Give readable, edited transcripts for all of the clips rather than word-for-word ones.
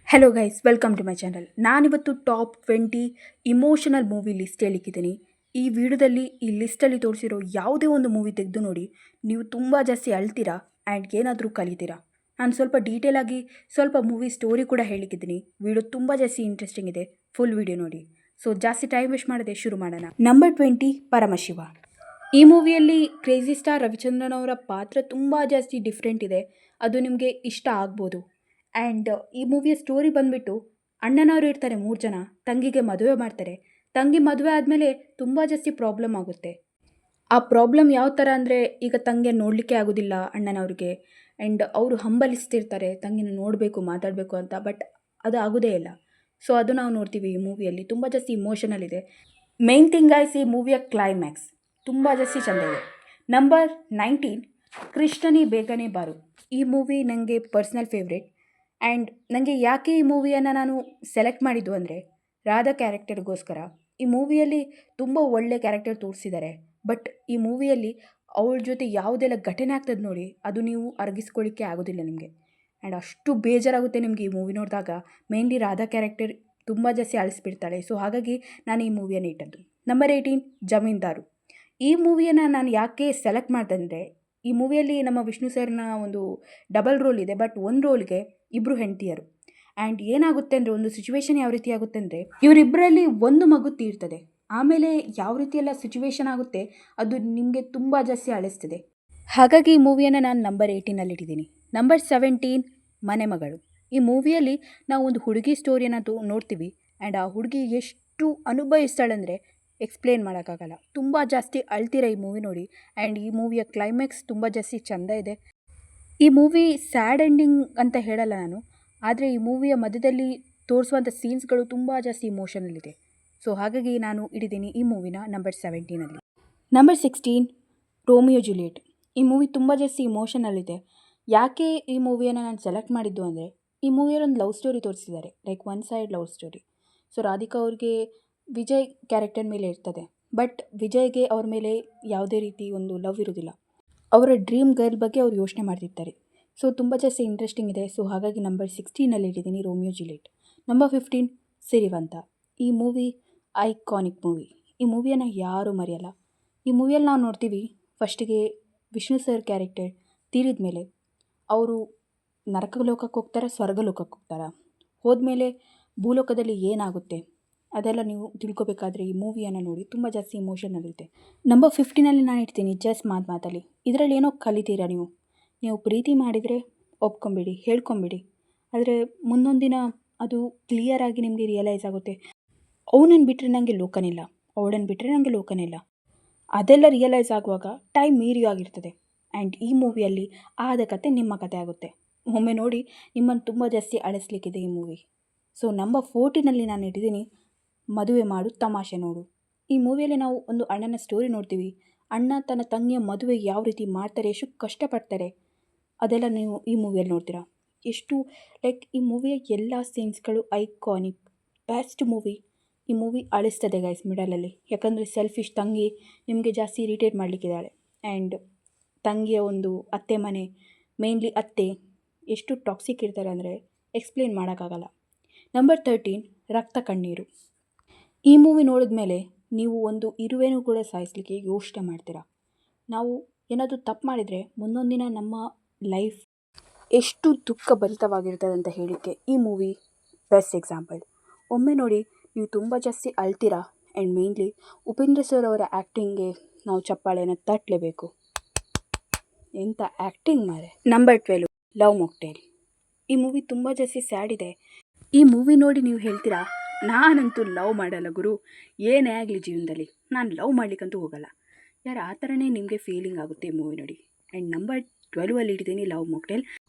Hello guys, welcome to my channel. ನಾನಿವತ್ತು top 20 emotional movie list ಹೇಳಿಕ್ಕಿದ್ದೀನಿ. ಈ ವಿಡಿಯೋದಲ್ಲಿ ಈ ಲಿಸ್ಟಲ್ಲಿ ತೋರಿಸಿರೋ ಯಾವುದೇ ಒಂದು ಮೂವಿ ತೆಗೆದು ನೋಡಿ, ನೀವು ತುಂಬ ಜಾಸ್ತಿ ಅಳ್ತೀರಾ ಆ್ಯಂಡ್ ಏನಾದರೂ ಕಲಿತೀರಾ. ನಾನು ಸ್ವಲ್ಪ ಡೀಟೇಲಾಗಿ ಸ್ವಲ್ಪ ಮೂವಿ ಸ್ಟೋರಿ ಕೂಡ ಹೇಳಿಕ್ಕಿದ್ದೀನಿ. ವಿಡಿಯೋ ತುಂಬ ಜಾಸ್ತಿ ಇಂಟ್ರೆಸ್ಟಿಂಗ್ ಇದೆ, ಫುಲ್ ವಿಡಿಯೋ ನೋಡಿ. ಸೊ ಜಾಸ್ತಿ ಟೈಮ್ ವೇಸ್ಟ್ ಮಾಡದೆ ಶುರು ಮಾಡೋಣ. ನಂಬರ್ 20 ಪರಮಶಿವ. ಈ ಮೂವಿಯಲ್ಲಿ ಕ್ರೇಜಿ ಸ್ಟಾರ್ ರವಿಚಂದ್ರನ್ ಅವರ ಪಾತ್ರ ತುಂಬ ಜಾಸ್ತಿ ಡಿಫ್ರೆಂಟ್ ಇದೆ. ಅದು ನಿಮಗೆ ಇಷ್ಟ ಆಗ್ಬೋದು. ಆ್ಯಂಡ್ ಈ ಮೂವಿಯ ಸ್ಟೋರಿ ಬಂದುಬಿಟ್ಟು, ಅಣ್ಣನವರು ಇರ್ತಾರೆ 3 ಜನ, ತಂಗಿಗೆ ಮದುವೆ ಮಾಡ್ತಾರೆ. ತಂಗಿ ಮದುವೆ ಆದಮೇಲೆ ತುಂಬ ಜಾಸ್ತಿ ಪ್ರಾಬ್ಲಮ್ ಆಗುತ್ತೆ. ಆ ಪ್ರಾಬ್ಲಮ್ ಯಾವ ಥರ ಅಂದರೆ, ಈಗ ತಂಗಿಯ ನೋಡಲಿಕ್ಕೆ ಆಗೋದಿಲ್ಲ ಅಣ್ಣನವ್ರಿಗೆ. ಆ್ಯಂಡ್ ಅವರು ಹಂಬಲಿಸ್ತಿರ್ತಾರೆ ತಂಗಿನ ನೋಡಬೇಕು ಮಾತಾಡಬೇಕು ಅಂತ, ಬಟ್ ಅದು ಆಗೋದೇ ಇಲ್ಲ. ಸೊ ಅದು ನಾವು ನೋಡ್ತೀವಿ ಈ ಮೂವಿಯಲ್ಲಿ. ತುಂಬ ಜಾಸ್ತಿ ಇಮೋಷನಲ್ ಇದೆ. ಮೇನ್ ಥಿಂಗ್ ಗೈಸ್, ಈ ಮೂವಿಯ ಕ್ಲೈಮ್ಯಾಕ್ಸ್ ತುಂಬ ಜಾಸ್ತಿ ಚೆಂದ ಇದೆ. ನಂಬರ್ 19 ಕೃಷ್ಣನಿ ಬೇಗನೆ ಬಾರು. ಈ ಮೂವಿ ನನಗೆ ಪರ್ಸ್ನಲ್ ಫೇವ್ರೇಟ್. ಆ್ಯಂಡ್ ನನಗೆ ಯಾಕೆ ಈ ಮೂವಿಯನ್ನು ನಾನು ಸೆಲೆಕ್ಟ್ ಮಾಡಿದ್ದು ಅಂದರೆ, ರಾಧಾ ಕ್ಯಾರೆಕ್ಟರ್ಗೋಸ್ಕರ. ಈ ಮೂವಿಯಲ್ಲಿ ತುಂಬ ಒಳ್ಳೆ ಕ್ಯಾರೆಕ್ಟರ್ ತೋರಿಸಿದ್ದಾರೆ. ಬಟ್ ಈ ಮೂವಿಯಲ್ಲಿ ಅವಳ ಜೊತೆ ಯಾವುದೆಲ್ಲ ಘಟನೆ ಆಗ್ತದೆ ನೋಡಿ, ಅದು ನೀವು ಅರಗಿಸ್ಕೊಳ್ಳಿಕ್ಕೆ ಆಗೋದಿಲ್ಲ ನಿಮಗೆ. ಆ್ಯಂಡ್ ಅಷ್ಟು ಬೇಜಾರಾಗುತ್ತೆ ನಿಮಗೆ ಈ ಮೂವಿ ನೋಡಿದಾಗ. ಮೇನ್ಲಿ ರಾಧಾ ಕ್ಯಾರೆಕ್ಟರ್ ತುಂಬ ಜಾಸ್ತಿ ಅಳಿಸ್ಬಿಡ್ತಾಳೆ. ಸೊ ಹಾಗಾಗಿ ನಾನು ಈ ಮೂವಿಯನ್ನು ಇಟ್ಟದ್ದು. ನಂಬರ್ 18 ಜಮೀನ್ದಾರು. ಈ ಮೂವಿಯನ್ನು ನಾನು ಯಾಕೆ ಸೆಲೆಕ್ಟ್ ಮಾಡ್ದಂದರೆ, ಈ ಮೂವಿಯಲ್ಲಿ ನಮ್ಮ ವಿಷ್ಣು ಸರ್ನ ಒಂದು ಡಬಲ್ ರೋಲ್ ಇದೆ. ಬಟ್ ಒಂದು ರೋಲ್ಗೆ ಇಬ್ಬರು ಹೆಂಡತಿಯರು. ಆ್ಯಂಡ್ ಏನಾಗುತ್ತೆ ಅಂದರೆ, ಒಂದು ಸಿಚುವೇಶನ್ ಯಾವ ರೀತಿ ಆಗುತ್ತೆ ಅಂದರೆ, ಇವರಿಬ್ಬರಲ್ಲಿ ಒಂದು ಮಗು ತೀರ್ತದೆ. ಆಮೇಲೆ ಯಾವ ರೀತಿಯೆಲ್ಲ ಸಿಚುವೇಶನ್ ಆಗುತ್ತೆ ಅದು ನಿಮಗೆ ತುಂಬ ಜಾಸ್ತಿ ಅಳಿಸ್ತದೆ. ಹಾಗಾಗಿ ಈ ಮೂವಿಯನ್ನು ನಾನು ನಂಬರ್ 18 ಇಟ್ಟಿದ್ದೀನಿ. ನಂಬರ್ 17 ಮನೆ ಮಗಳು. ಈ ಮೂವಿಯಲ್ಲಿ ನಾವು ಒಂದು ಹುಡುಗಿ ಸ್ಟೋರಿಯನ್ನು ನೋಡ್ತೀವಿ. ಆ್ಯಂಡ್ ಆ ಹುಡುಗಿ ಎಷ್ಟು ಅನುಭವಿಸ್ತಾಳಂದರೆ ಎಕ್ಸ್ಪ್ಲೇನ್ ಮಾಡೋಕ್ಕಾಗಲ್ಲ. ತುಂಬ ಜಾಸ್ತಿ ಅಳ್ತೀರ ಈ ಮೂವಿ ನೋಡಿ. ಆ್ಯಂಡ್ ಈ ಮೂವಿಯ ಕ್ಲೈಮ್ಯಾಕ್ಸ್ ತುಂಬ ಜಾಸ್ತಿ ಚೆಂದ ಇದೆ. ಈ ಮೂವಿ ಸ್ಯಾಡ್ ಎಂಡಿಂಗ್ ಅಂತ ಹೇಳಲ್ಲ ನಾನು, ಆದರೆ ಈ ಮೂವಿಯ ಮಧ್ಯದಲ್ಲಿ ತೋರಿಸುವಂಥ ಸೀನ್ಸ್ಗಳು ತುಂಬ ಜಾಸ್ತಿ ಇಮೋಷನಲ್ ಇದೆ. ಸೊ ಹಾಗಾಗಿ ನಾನು ಇಟ್ಟಿದ್ದೀನಿ ಈ ಮೂವಿನ ನಂಬರ್ 17. Number 16 Romeo Juliet. ಈ ಮೂವಿ ತುಂಬ ಜಾಸ್ತಿ ಇಮೋಷನಲ್ ಇದೆ. ಯಾಕೆ ಈ ಮೂವಿಯನ್ನು ನಾನು ಸೆಲೆಕ್ಟ್ ಮಾಡಿದ್ದು ಅಂದರೆ, ಈ ಮೂವಿಯಲ್ಲಿ ಒಂದು ಲವ್ ಸ್ಟೋರಿ ತೋರಿಸಿದ್ದಾರೆ, like one side love story. So Radhika ಅವ್ರಿಗೆ ವಿಜಯ್ ಕ್ಯಾರೆಕ್ಟರ್ ಮೇಲೆ ಇರ್ತದೆ. ಬಟ್ ವಿಜಯ್ಗೆ ಅವ್ರ ಮೇಲೆ ಯಾವುದೇ ರೀತಿ ಒಂದು ಲವ್ ಇರೋದಿಲ್ಲ. ಅವರ ಡ್ರೀಮ್ ಗರ್ಲ್ ಬಗ್ಗೆ ಅವ್ರು ಯೋಚನೆ ಮಾಡ್ತಿರ್ತಾರೆ. ಸೊ ತುಂಬ ಜಾಸ್ತಿ ಇಂಟ್ರೆಸ್ಟಿಂಗ್ ಇದೆ. ಸೊ ಹಾಗಾಗಿ ನಂಬರ್ 16 ಇಟ್ಟಿದ್ದೀನಿ ರೋಮಿಯೋ ಜೂಲಿಯೆಟ್. ನಂಬರ್ 15 ಸಿರಿವಂತ. ಈ ಮೂವಿ ಐಕಾನಿಕ್ ಮೂವಿ. ಈ ಮೂವಿಯನ್ನು ಯಾರೂ ಮರೆಯಲ್ಲ. ಈ ಮೂವಿಯಲ್ಲಿ ನಾವು ನೋಡ್ತೀವಿ, ಫಸ್ಟಿಗೆ ವಿಷ್ಣು ಸರ್ ಕ್ಯಾರೆಕ್ಟರ್ ತೀರಿದ ಮೇಲೆ ಅವರು ನರಕಲೋಕಕ್ಕೆ ಹೋಗ್ತಾರೆ, ಸ್ವರ್ಗಲೋಕಕ್ಕೆ ಹೋಗ್ತಾರೆ. ಹೋದ್ಮೇಲೆ ಭೂಲೋಕದಲ್ಲಿ ಏನಾಗುತ್ತೆ ಅದೆಲ್ಲ ನೀವು ತಿಳ್ಕೊಬೇಕಾದ್ರೆ ಈ ಮೂವಿಯನ್ನು ನೋಡಿ. ತುಂಬ ಜಾಸ್ತಿ ಇಮೋಷನಲ್ ಇದೆ. ನಂಬರ್ 15 ನಾನು ಇಡ್ತೀನಿ ಜಸ್ಟ್ ಮಾತಲ್ಲಿ. ಇದರಲ್ಲಿ ಏನೋ ಕಲಿತೀರಾ ನೀವು. ನೀವು ಪ್ರೀತಿ ಮಾಡಿದರೆ ಒಪ್ಕೊಂಬಿಡಿ, ಹೇಳ್ಕೊಂಬಿಡಿ. ಆದರೆ ಮುಂದೊಂದು ದಿನ ಅದು ಕ್ಲಿಯರಾಗಿ ನಿಮಗೆ ರಿಯಲೈಸ್ ಆಗುತ್ತೆ, ಅವನನ್ನು ಬಿಟ್ಟರೆ ನನಗೆ ಲೋಕನಿಲ್ಲ, ಅವಳನ್ನು ಬಿಟ್ಟರೆ ನನಗೆ ಲೋಕನಿಲ್ಲ. ಅದೆಲ್ಲ ರಿಯಲೈಸ್ ಆಗುವಾಗ ಟೈಮ್ ಮೀರಿ ಆಗಿರ್ತದೆ. ಆ್ಯಂಡ್ ಈ ಮೂವಿಯಲ್ಲಿ ಆದ ಕತೆ ನಿಮ್ಮ ಕತೆ ಆಗುತ್ತೆ. ಒಮ್ಮೆ ನೋಡಿ, ನಿಮ್ಮನ್ನು ತುಂಬ ಜಾಸ್ತಿ ಅಳಿಸ್ಲಿಕ್ಕಿದೆ ಈ ಮೂವಿ. ಸೊ ನಂಬರ್ 14 ನಾನು ಇಟ್ಟಿದ್ದೀನಿ ಮದುವೆ ಮಾಡು ತಮಾಷೆ ನೋಡು. ಈ ಮೂವಿಯಲ್ಲಿ ನಾವು ಒಂದು ಅಣ್ಣನ ಸ್ಟೋರಿ ನೋಡ್ತೀವಿ. ಅಣ್ಣ ತನ್ನ ತಂಗಿಯ ಮದುವೆ ಯಾವ ರೀತಿ ಮಾಡ್ತಾರೆ, ಎಷ್ಟು ಕಷ್ಟಪಡ್ತಾರೆ, ಅದೆಲ್ಲ ನೀವು ಈ ಮೂವಿಯಲ್ಲಿ ನೋಡ್ತೀರಾ. ಎಷ್ಟು ಲೈಕ್ ಈ ಮೂವಿಯ ಎಲ್ಲ ಸೀನ್ಸ್ಗಳು ಐಕಾನಿಕ್, ಬೆಸ್ಟ್ ಮೂವಿ. ಈ ಮೂವಿ ಅಳಿಸ್ತದೆ ಗೈಸ್ ಮಿಡಲಲ್ಲಿ. ಯಾಕಂದರೆ ಸೆಲ್ಫಿಶ್ ತಂಗಿ ನಿಮಗೆ ಜಾಸ್ತಿ ಇರಿಟೇಟ್ ಮಾಡಲಿಕ್ಕಿದ್ದಾಳೆ. ಆ್ಯಂಡ್ ತಂಗಿಯ ಒಂದು ಅತ್ತೆ ಮನೆ, ಮೇನ್ಲಿ ಅತ್ತೆ ಎಷ್ಟು ಟಾಕ್ಸಿಕ್ ಇರ್ತಾರೆ ಅಂದರೆ ಎಕ್ಸ್ಪ್ಲೇನ್ ಮಾಡೋಕ್ಕಾಗಲ್ಲ. ನಂಬರ್ 13 ರಕ್ತ ಕಣ್ಣೀರು. ಈ ಮೂವಿ ನೋಡಿದ ಮೇಲೆ ನೀವು ಒಂದು ಇರುವೆನೂ ಕೂಡ ಸಾಯಿಸಲಿಕ್ಕೆ ಯೋಚನೆ ಮಾಡ್ತೀರಾ. ನಾವು ಏನಾದರೂ ತಪ್ಪು ಮಾಡಿದರೆ ಮುಂದೊಂದು ದಿನ ನಮ್ಮ ಲೈಫ್ ಎಷ್ಟು ದುಃಖ ಭರಿತವಾಗಿರ್ತದೆ ಅಂತ ಹೇಳಲಿಕ್ಕೆ ಈ ಮೂವಿ ಬೆಸ್ಟ್ ಎಕ್ಸಾಂಪಲ್. ಒಮ್ಮೆ ನೋಡಿ, ನೀವು ತುಂಬ ಜಾಸ್ತಿ ಅಳ್ತೀರಾ. ಆ್ಯಂಡ್ ಮೇನ್ಲಿ ಉಪೇಂದ್ರ ಸರ್ ಅವರ ಆ್ಯಕ್ಟಿಂಗ್ಗೆ ನಾವು ಚಪ್ಪಾಳೆಯನ್ನು ತಟ್ಟಲೇಬೇಕು. ಎಂಥ ಆ್ಯಕ್ಟಿಂಗ್ ಮಾರೆ. Number 12 love mocktail. ಈ ಮೂವಿ ತುಂಬ ಜಾಸ್ತಿ ಸ್ಯಾಡ್ ಇದೆ. ಈ ಮೂವಿ ನೋಡಿ ನೀವು ಹೇಳ್ತೀರಾ, ನಾನಂತೂ ಲವ್ ಮಾಡಲ್ಲ ಗುರು, ಏನೇ ಆಗಲಿ ಜೀವನದಲ್ಲಿ ನಾನು ಲವ್ ಮಾಡಲಿಕ್ಕಂತೂ ಹೋಗಲ್ಲ. ಯಾರು ಆ ಥರನೇ ನಿಮಗೆ ಫೀಲಿಂಗ್ ಆಗುತ್ತೆ ಈ ಮೂವಿ ನೋಡಿ. ಆ್ಯಂಡ್ ನಂಬರ್ 12 ಇಟ್ಟಿದ್ದೀನಿ love mocktail.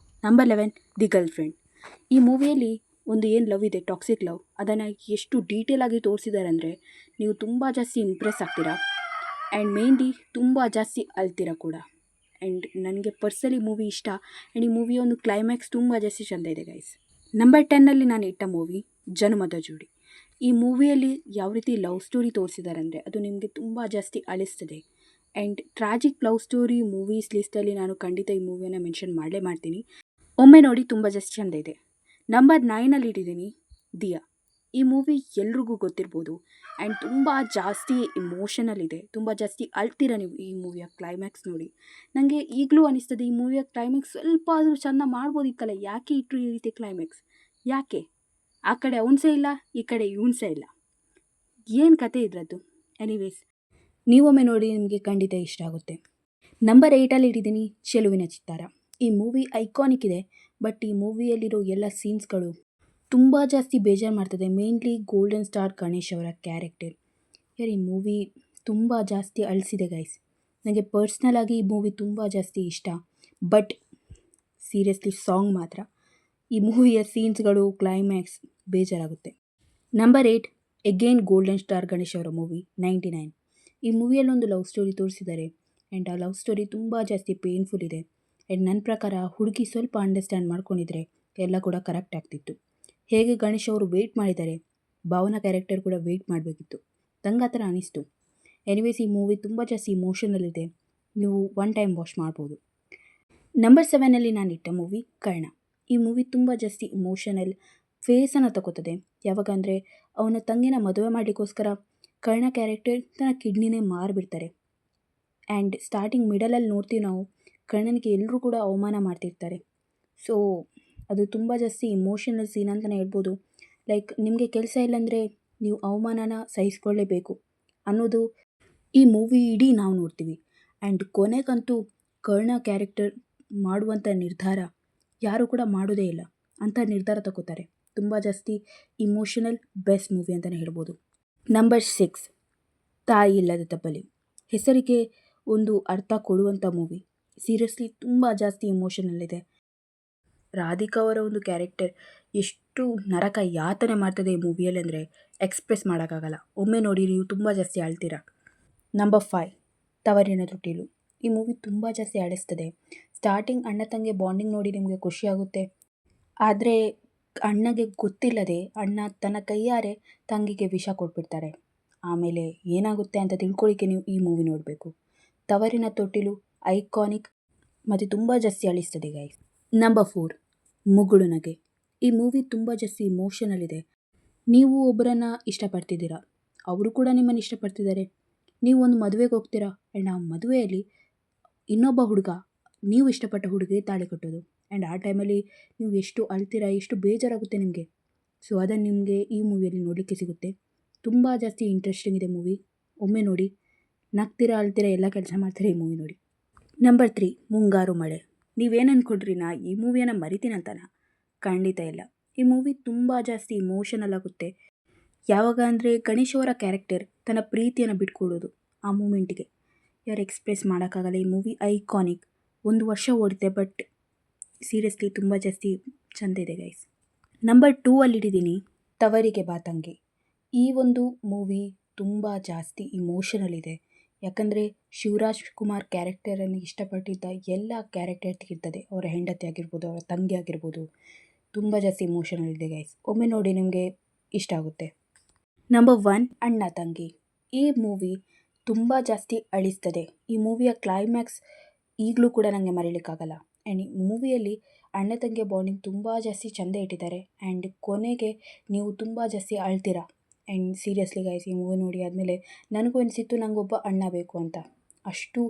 Number 11 the girl friend. ಈ ಮೂವಿಯಲ್ಲಿ ಒಂದು ಏನು ಲವ್ ಇದೆ, ಟಾಕ್ಸಿಕ್ ಲವ್, ಅದನ್ನು ಎಷ್ಟು ಡೀಟೇಲಾಗಿ ತೋರಿಸಿದ್ದಾರೆ ಅಂದರೆ ನೀವು ತುಂಬ ಜಾಸ್ತಿ ಇಂಪ್ರೆಸ್ ಆಗ್ತೀರಾ. ಆ್ಯಂಡ್ ಮೇನ್ಲಿ ತುಂಬ ಜಾಸ್ತಿ ಅಳ್ತೀರಾ ಕೂಡ. ಆ್ಯಂಡ್ ನನಗೆ ಪರ್ಸನಲಿ ಮೂವಿ ಇಷ್ಟ. ಆ್ಯಂಡ್ ಈ ಮೂವಿಯ ಒಂದು ಕ್ಲೈಮ್ಯಾಕ್ಸ್ ತುಂಬ ಜಾಸ್ತಿ ಚೆಂದ ಇದೆ ಗೈಸ್. ನಂಬರ್ 10 ನಾನು ಇಟ್ಟ ಮೂವಿ ಜನ್ಮದ ಜೋಡಿ. ಈ ಮೂವಿಯಲ್ಲಿ ಯಾವ ರೀತಿ ಲವ್ ಸ್ಟೋರಿ ತೋರಿಸಿದ್ದಾರೆ ಅಂದರೆ ಅದು ನಿಮಗೆ ತುಂಬ ಜಾಸ್ತಿ ಅಳಿಸ್ತದೆ. And tragic love story movies ಲಿಸ್ಟಲ್ಲಿ ನಾನು ಖಂಡಿತ ಈ ಮೂವಿಯನ್ನು ಮೆನ್ಷನ್ ಮಾಡಲೇ ಮಾಡ್ತೀನಿ. ಒಮ್ಮೆ ನೋಡಿ, ತುಂಬ ಜಾಸ್ತಿ ಚೆಂದ ಇದೆ. ನಂಬರ್ 9 ಇಟ್ಟಿದ್ದೀನಿ ದಿಯಾ. ಈ ಮೂವಿ ಎಲ್ರಿಗೂ ಗೊತ್ತಿರ್ಬೋದು ಆ್ಯಂಡ್ ತುಂಬ ಜಾಸ್ತಿ ಇಮೋಷನಲ್ ಇದೆ. ತುಂಬ ಜಾಸ್ತಿ ಅಳ್ತೀರ ನೀವು ಈ ಮೂವಿಯ ಕ್ಲೈಮ್ಯಾಕ್ಸ್ ನೋಡಿ. ನನಗೆ ಈಗಲೂ ಅನಿಸ್ತದೆ ಈ ಮೂವಿಯ ಕ್ಲೈಮ್ಯಾಕ್ಸ್ ಸ್ವಲ್ಪ ಆದರೂ ಚೆಂದ ಮಾಡ್ಬೋದಿತ್ತಲ್ಲ, ಯಾಕೆ ಇಟ್ಟರು ಈ ರೀತಿ ಕ್ಲೈಮ್ಯಾಕ್ಸ್? ಯಾಕೆ ಆ ಕಡೆ ಅವ್ನು ಸಹ ಇಲ್ಲ, ಈ ಕಡೆ ಇವ್ನು ಸಹ ಇಲ್ಲ, ಏನು ಕತೆ ಇದ್ರದ್ದು? ಎನಿವೇಸ್, ನೀವೊಮ್ಮೆ ನೋಡಿ, ನಿಮಗೆ ಖಂಡಿತ ಇಷ್ಟ ಆಗುತ್ತೆ. ನಂಬರ್ 8 ಇಟ್ಟಿದ್ದೀನಿ ಚೆಲುವಿನ ಚಿತ್ತಾರ. ಈ ಮೂವಿ ಐಕಾನಿಕ್ ಇದೆ, ಬಟ್ ಈ ಮೂವಿಯಲ್ಲಿರೋ ಎಲ್ಲ ಸೀನ್ಸ್ಗಳು ತುಂಬ ಜಾಸ್ತಿ ಬೇಜಾರು ಮಾಡ್ತದೆ. ಮೇನ್ಲಿ ಗೋಲ್ಡನ್ ಸ್ಟಾರ್ ಗಣೇಶ್ ಅವರ ಕ್ಯಾರೆಕ್ಟರ್ ಈ ಮೂವಿ ತುಂಬ ಜಾಸ್ತಿ ಅಳಿಸಿದೆ ಗೈಸ್. ನನಗೆ ಪರ್ಸ್ನಲ್ ಆಗಿ ಈ ಮೂವಿ ತುಂಬ ಜಾಸ್ತಿ ಇಷ್ಟ. ಬಟ್ ಸೀರಿಯಸ್ಲಿ ಸಾಂಗ್ ಮಾತ್ರ, ಈ ಮೂವಿಯ ಸೀನ್ಸ್ಗಳು, ಕ್ಲೈಮ್ಯಾಕ್ಸ್ ಬೇಜಾರಾಗುತ್ತೆ. Number 8 again golden star Ganesh ಅವರ ಮೂವಿ 99. ಈ ಮೂವಿಯಲ್ಲಿ ಒಂದು ಲವ್ ಸ್ಟೋರಿ ತೋರಿಸಿದ್ದಾರೆ ಆ್ಯಂಡ್ ಆ ಲವ್ ಸ್ಟೋರಿ ತುಂಬ ಜಾಸ್ತಿ ಪೇನ್ಫುಲ್ ಇದೆ. ಆ್ಯಂಡ್ ನನ್ನ ಪ್ರಕಾರ ಹುಡುಗಿ ಸ್ವಲ್ಪ ಅಂಡರ್ಸ್ಟ್ಯಾಂಡ್ ಮಾಡ್ಕೊಂಡಿದ್ರೆ ಎಲ್ಲ ಕೂಡ ಕರೆಕ್ಟ್ ಆಗ್ತಿತ್ತು. ಹೇಗೆ ಗಣೇಶ್ ಅವರು ವೆಯ್ಟ್ ಮಾಡಿದ್ದಾರೆ, ಭಾವನಾ ಕ್ಯಾರೆಕ್ಟರ್ ಕೂಡ ವೆಯ್ಟ್ ಮಾಡಬೇಕಿತ್ತು, ತಂಗೆ ಆ ಥರ ಅನಿಸ್ತು. ಎನಿವೇಸ್, ಈ ಮೂವಿ ತುಂಬ ಜಾಸ್ತಿ ಇಮೋಷನಲ್ ಇದೆ, ನೀವು ಒನ್ ಟೈಮ್ ವಾಚ್ ಮಾಡ್ಬೋದು. ನಂಬರ್ 7 ನಾನು ಇಟ್ಟ ಮೂವಿ ಕರ್ಣ. ಈ ಮೂವಿ ತುಂಬ ಜಾಸ್ತಿ ಇಮೋಷನಲ್ ಫೇಸನ್ನು ತಗೋತದೆ. ಯಾವಾಗ ಅಂದರೆ, ಅವನ ತಂಗಿನ ಮದುವೆ ಮಾಡಲಿಕ್ಕೋಸ್ಕರ ಕರ್ಣ ಕ್ಯಾರೆಕ್ಟರ್ ತನ್ನ ಕಿಡ್ನಿನೇ ಮಾರಿಬಿಡ್ತಾರೆ. ಆ್ಯಂಡ್ ಸ್ಟಾರ್ಟಿಂಗ್ ಮಿಡಲಲ್ಲಿ ನೋಡ್ತೀವಿ ನಾವು, ಕರ್ಣನಿಗೆ ಎಲ್ಲರೂ ಕೂಡ ಅವಮಾನ ಮಾಡ್ತಿರ್ತಾರೆ. ಸೊ ಅದು ತುಂಬ ಜಾಸ್ತಿ ಇಮೋಷನಲ್ ಸೀನ್ ಅಂತಲೇ ಹೇಳ್ಬೋದು. ಲೈಕ್, ನಿಮಗೆ ಕೆಲಸ ಇಲ್ಲಾಂದರೆ ನೀವು ಅವಮಾನನ ಸಹಿಸ್ಕೊಳ್ಳೇಬೇಕು ಅನ್ನೋದು ಈ ಮೂವಿ ಇಡೀ ನಾವು ನೋಡ್ತೀವಿ. ಆ್ಯಂಡ್ ಕೊನೆಗಂತೂ ಕರ್ಣ ಕ್ಯಾರೆಕ್ಟರ್ ಮಾಡುವಂಥ ನಿರ್ಧಾರ ಯಾರೂ ಕೂಡ ಮಾಡೋದೇ ಇಲ್ಲ, ಅಂಥ ನಿರ್ಧಾರ ತಗೋತಾರೆ. ತುಂಬ ಜಾಸ್ತಿ ಇಮೋಷನಲ್ ಬೆಸ್ಟ್ ಮೂವಿ ಅಂತಲೇ ಹೇಳ್ಬೋದು. ನಂಬರ್ 6 ತಾಯಿ ಇಲ್ಲದ ತಬ್ಬಲಿ. ಹೆಸರಿಗೆ ಒಂದು ಅರ್ಥ ಕೊಡುವಂಥ ಮೂವಿ. ಸೀರಿಯಸ್ಲಿ ತುಂಬ ಜಾಸ್ತಿ ಇಮೋಷನಲ್ ಇದೆ. ರಾಧಿಕಾ ಅವರ ಒಂದು ಕ್ಯಾರೆಕ್ಟರ್ ಎಷ್ಟು ನರಕ ಯಾತನೆ ಮಾಡ್ತದೆ ಈ ಮೂವಿಯಲ್ಲಿ ಅಂದರೆ ಎಕ್ಸ್ಪ್ರೆಸ್ ಮಾಡೋಕ್ಕಾಗಲ್ಲ. ಒಮ್ಮೆ ನೋಡಿ, ನೀವು ತುಂಬ ಜಾಸ್ತಿ ಅಳ್ತೀರ. ನಂಬರ್ 5 ತವರಿನ ತೊಟ್ಟಿಲು. ಈ ಮೂವಿ ತುಂಬ ಜಾಸ್ತಿ ಅಳಿಸ್ತದೆ. ಸ್ಟಾರ್ಟಿಂಗ್ ಅಣ್ಣ ತಂಗಿ ಬಾಂಡಿಂಗ್ ನೋಡಿ ನಿಮಗೆ ಖುಷಿಯಾಗುತ್ತೆ, ಆದರೆ ಅಣ್ಣಗೆ ಗೊತ್ತಿಲ್ಲದೆ ಅಣ್ಣ ತನ್ನ ಕೈಯಾರೆ ತಂಗಿಗೆ ವಿಷ ಕೊಟ್ಬಿಡ್ತಾರೆ. ಆಮೇಲೆ ಏನಾಗುತ್ತೆ ಅಂತ ತಿಳ್ಕೊಳ್ಳಿಕ್ಕೆ ನೀವು ಈ ಮೂವಿ ನೋಡಬೇಕು. ತವರಿನ ತೊಟ್ಟಿಲು ಐಕಾನಿಕ್ ಮತ್ತು ತುಂಬ ಜಾಸ್ತಿ ಅಳಿಸ್ತದೆ ಗೈಸ್. ನಂಬರ್ 4 ಮುಗುಳು ನಗೆ. ಈ ಮೂವಿ ತುಂಬ ಜಾಸ್ತಿ ಇಮೋಷನಲ್ ಇದೆ. ನೀವು ಒಬ್ಬರನ್ನು ಇಷ್ಟಪಡ್ತಿದ್ದೀರಾ, ಅವರು ಕೂಡ ನಿಮ್ಮನ್ನು ಇಷ್ಟಪಡ್ತಿದ್ದಾರೆ. ನೀವು ಒಂದು ಮದುವೆಗೆ ಹೋಗ್ತೀರಾ ಆ್ಯಂಡ್ ಆ ಮದುವೆಯಲ್ಲಿ ಇನ್ನೊಬ್ಬ ಹುಡುಗ ನೀವು ಇಷ್ಟಪಟ್ಟ ಹುಡುಗಿಗೆ ತಾಳಿ ಕಟ್ಟೋದು. ಆ್ಯಂಡ್ ಆ ಟೈಮಲ್ಲಿ ನೀವು ಎಷ್ಟು ಅಳ್ತೀರಾ, ಎಷ್ಟು ಬೇಜಾರಾಗುತ್ತೆ ನಿಮಗೆ. ಸೊ ಅದನ್ನು ನಿಮಗೆ ಈ ಮೂವಿಯಲ್ಲಿ ನೋಡಲಿಕ್ಕೆ ಸಿಗುತ್ತೆ. ತುಂಬ ಜಾಸ್ತಿ ಇಂಟ್ರೆಸ್ಟಿಂಗ್ ಇದೆ ಮೂವಿ. ಒಮ್ಮೆ ನೋಡಿ, ನಗ್ತೀರಾ, ಅಳ್ತೀರಾ, ಎಲ್ಲ ಕೆಲಸ ಮಾಡ್ತೀರಾ ಈ ಮೂವಿ ನೋಡಿ. ನಂಬರ್ 3 ಮುಂಗಾರು ಮಳೆ. ನೀವೇನು ಅಂದ್ಕೊಂಡ್ರಿ ನಾ ಈ ಮೂವಿಯನ್ನು ಮರಿತೀನಂತನ? ಖಂಡಿತ ಇಲ್ಲ. ಈ ಮೂವಿ ತುಂಬ ಜಾಸ್ತಿ ಇಮೋಷನಲ್ ಆಗುತ್ತೆ. ಯಾವಾಗ ಅಂದರೆ, ಗಣೇಶ್ ಅವರ ಕ್ಯಾರೆಕ್ಟರ್ ತನ್ನ ಪ್ರೀತಿಯನ್ನು ಬಿಟ್ಕೊಡೋದು ಆ ಮೂಮೆಂಟಿಗೆ ಯಾರು ಎಕ್ಸ್ಪ್ರೆಸ್ ಮಾಡೋಕ್ಕಾಗಲ್ಲ. ಈ ಮೂವಿ ಐಕಾನಿಕ್. 1 ವರ್ಷ ಓಡುತ್ತೆ, ಬಟ್ ಸೀರಿಯಸ್ಲಿ ತುಂಬ ಜಾಸ್ತಿ ಚೆಂದ ಇದೆ ಗೈಸ್. ನಂಬರ್ 2 ಇಟ್ಟಿದ್ದೀನಿ ತವರಿಗೆ ಬಾ ತಂಗಿ. ಈ ಒಂದು ಮೂವಿ ತುಂಬ ಜಾಸ್ತಿ ಇಮೋಷನಲ್ ಇದೆ. ಯಾಕಂದರೆ ಶಿವರಾಜ್ ಕುಮಾರ್ ಕ್ಯಾರೆಕ್ಟರನ್ನು ಇಷ್ಟಪಟ್ಟಿದ್ದ ಎಲ್ಲ ಕ್ಯಾರೆಕ್ಟರ್ ಇರ್ತದೆ. ಅವರ ಹೆಂಡತಿ ಆಗಿರ್ಬೋದು, ಅವರ ತಂಗಿ ಆಗಿರ್ಬೋದು, ತುಂಬ ಜಾಸ್ತಿ ಇಮೋಷನಲ್ ಇದೆ ಗೈಸ್. ಒಮ್ಮೆ ನೋಡಿ, ನಿಮಗೆ ಇಷ್ಟ ಆಗುತ್ತೆ. ನಂಬರ್ 1 ಅಣ್ಣ ತಂಗಿ. ಈ ಮೂವಿ ತುಂಬ ಜಾಸ್ತಿ ಅಳಿಸ್ತದೆ. ಈ ಮೂವಿಯ ಕ್ಲೈಮ್ಯಾಕ್ಸ್ ಈಗಲೂ ಕೂಡ ನನಗೆ ಮರೀಲಿಕ್ಕಾಗಲ್ಲ. ಆ್ಯಂಡ್ ಈ ಮೂವಿಯಲ್ಲಿ ಅಣ್ಣ ತಂಗಿಯ ಬಾಂಡಿಂಗ್ ತುಂಬ ಜಾಸ್ತಿ ಚೆಂದ ಇಟ್ಟಿದ್ದಾರೆ. ಆ್ಯಂಡ್ ಕೊನೆಗೆ ನೀವು ತುಂಬ ಜಾಸ್ತಿ ಅಳ್ತೀರಾ. ಆ್ಯಂಡ್ ಸೀರಿಯಸ್ಲಿ ಗೈಸ್, ಈ ಮೂವಿ ನೋಡಿ ಆದಮೇಲೆ ನನಗೂ ಅನಿಸಿತ್ತು ನನಗೊಬ್ಬ ಅಣ್ಣ ಬೇಕು ಅಂತ. ಅಷ್ಟು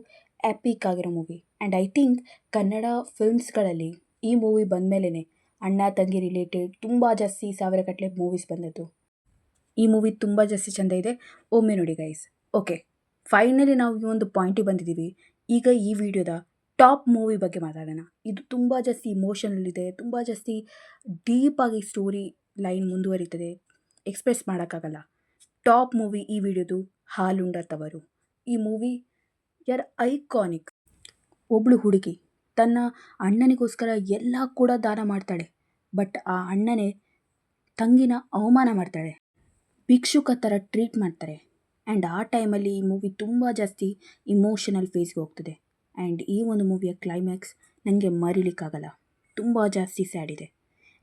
ಎಪಿಕ್ ಆಗಿರೋ movie. And I think Kannada ಫಿಲ್ಮ್ಸ್ಗಳಲ್ಲಿ ಈ ಮೂವಿ ಬಂದಮೇಲೆ ಅಣ್ಣ ತಂಗಿ ರಿಲೇಟೆಡ್ ತುಂಬ ಜಾಸ್ತಿ ಸಾವಿರಗಟ್ಟಲೆ ಮೂವೀಸ್ ಬಂದದ್ದು. ಈ ಮೂವಿ ತುಂಬ ಜಾಸ್ತಿ ಚೆಂದ ಇದೆ, ಒಮ್ಮೆ ನೋಡಿ ಗೈಸ್. ಓಕೆ, ಫೈನಲಿ ನಾವು ಈ ಒಂದು ಪಾಯಿಂಟಿಗೆ ಬಂದಿದ್ದೀವಿ. ಈಗ ಈ ವಿಡಿಯೋದ ಟಾಪ್ ಮೂವಿ ಬಗ್ಗೆ ಮಾತಾಡೋಣ. ಇದು ತುಂಬ ಜಾಸ್ತಿ ಇಮೋಷನಲ್ ಇದೆ, ತುಂಬ ಜಾಸ್ತಿ ಡೀಪಾಗಿ ಸ್ಟೋರಿ ಲೈನ್ ಮುಂದುವರಿತದೆ, ಎಕ್ಸ್ಪ್ರೆಸ್ ಮಾಡೋಕ್ಕಾಗಲ್ಲ. ಟಾಪ್ ಮೂವಿ ಈ ವಿಡಿಯೋದು ಹಾಲುಂಡ ತವರು. ಈ ಮೂವಿ ಯಾರು ಐಕಾನಿಕ್. ಒಬ್ಬಳು ಹುಡುಗಿ ತನ್ನ ಅಣ್ಣನಿಗೋಸ್ಕರ ಎಲ್ಲ ಕೂಡ ದಾನ ಮಾಡ್ತಾಳೆ, ಬಟ್ ಆ ಅಣ್ಣನೇ ತಂಗಿನ ಅವಮಾನ ಮಾಡ್ತಾಳೆ, ಭಿಕ್ಷುಕ ಥರ ಟ್ರೀಟ್ ಮಾಡ್ತಾರೆ. ಆ್ಯಂಡ್ ಆ ಟೈಮಲ್ಲಿ ಈ ಮೂವಿ ತುಂಬ ಜಾಸ್ತಿ ಇಮೋಷನಲ್ ಫೇಸ್ಗೆ ಹೋಗ್ತದೆ. ಆ್ಯಂಡ್ ಈ ಒಂದು ಮೂವಿಯ ಕ್ಲೈಮ್ಯಾಕ್ಸ್ ನನಗೆ ಮರೀಲಿಕ್ಕಾಗಲ್ಲ, ತುಂಬ ಜಾಸ್ತಿ ಸ್ಯಾಡ್ ಇದೆ.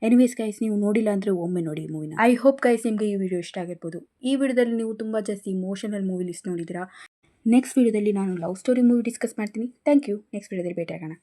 ಎನಿವೇಸ್ ಗೈಸ್, ನೀವು ನೋಡಿಲ್ಲ ಅಂದರೆ ಒಮ್ಮೆ ನೋಡಿ ಈ ಮೂವಿನ. ಐ ಹೋಪ್ ಗೈಸ್ ನಿಮಗೆ ಈ ವಿಡಿಯೋ ಇಷ್ಟ ಆಗಿರ್ಬೋದು. ಈ ವಿಡಿಯೋದಲ್ಲಿ ನೀವು ತುಂಬ ಜಾಸ್ತಿ ಇಮೋಷನಲ್ ಮೂವಿ ಲಿಸ್ಟ್ ನೋಡಿದ್ದೀರಾ. ನೆಕ್ಸ್ಟ್ ವಿಡಿಯೋದಲ್ಲಿ ನಾನು ಲವ್ ಸ್ಟೋರಿ ಮೂವಿ ಡಿಸ್ಕಸ್ ಮಾಡ್ತೀನಿ. Thank you. ನೆಕ್ಸ್ಟ್ ವಿಡಿಯೋದಲ್ಲಿ ಭೇಟಿ ಆಗೋಣ.